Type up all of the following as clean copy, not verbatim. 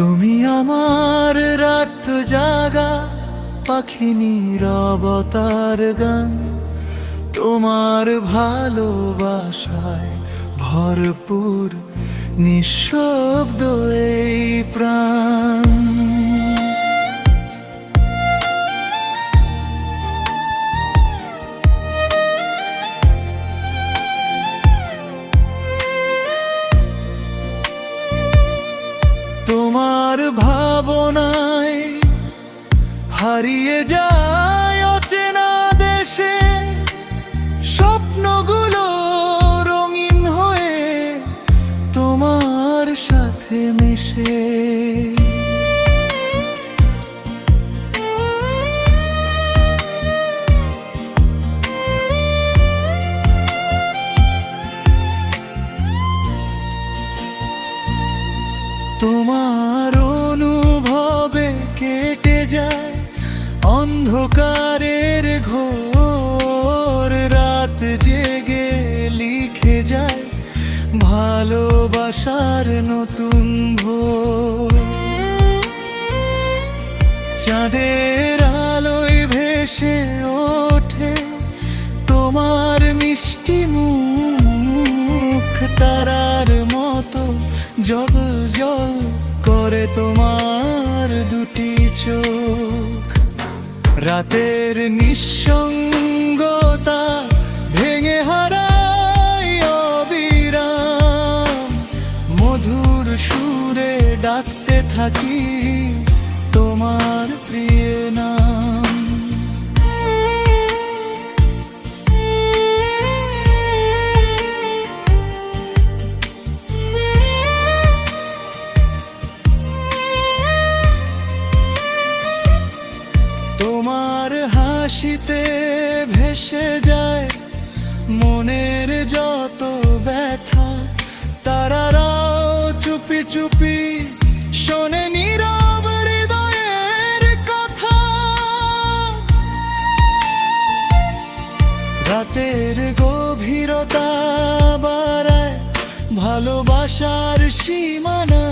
তুমি আমার রাত জাগা পাখি নীরবতার গান, তোমার ভালোবাসায় ভরপুর নিঃশব্দ এই প্রাণ। তোমার ভাবনায় হারিয়ে যায় অচেনা দেশে, স্বপ্নগুলো রঙিন হয়ে তোমার সাথে মিশে। তোমার অনুভবে কেটে যায় অন্ধকারের ঘোর, রাত জেগে লিখে যায় ভালোবাসার নতুন ভোর। চাঁদের আলোয় ভেসে ওঠে তোমার মিষ্টি মুখ, তারার মতো জল জল করে তোমার দুটি চোখ। রাতের নিঃসঙ্গতা ভেঙে হারায় অবিরাম, মধুর সুরে ডাকতে থাকি তোমার প্রিয় নাম। তোমার হাসিতে ভেসে যায় মনের যত ব্যথা, তারারাও চুপি চুপি শোনে নীরব হৃদয়ের কথা। রাতের গভীরতা বাড়ায় ভালোবাসার সীমানা,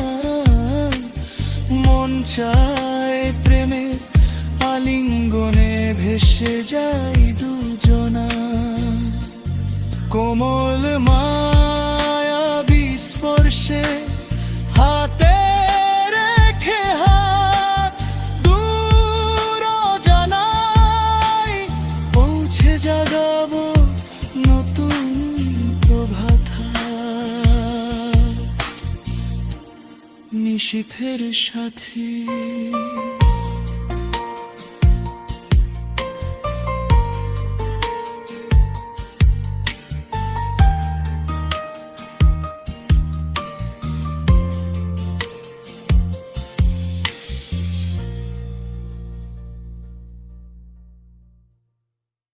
মন চায় প্রেমের আলিঙ্গনে ভেসে যাই দুজনা। কোমল মায়াবী স্পর্শে হাতে রেখে হাত দূর জানাই, পৌঁছে জাগাবো নতুন প্রভাত নিশীথের সাথে।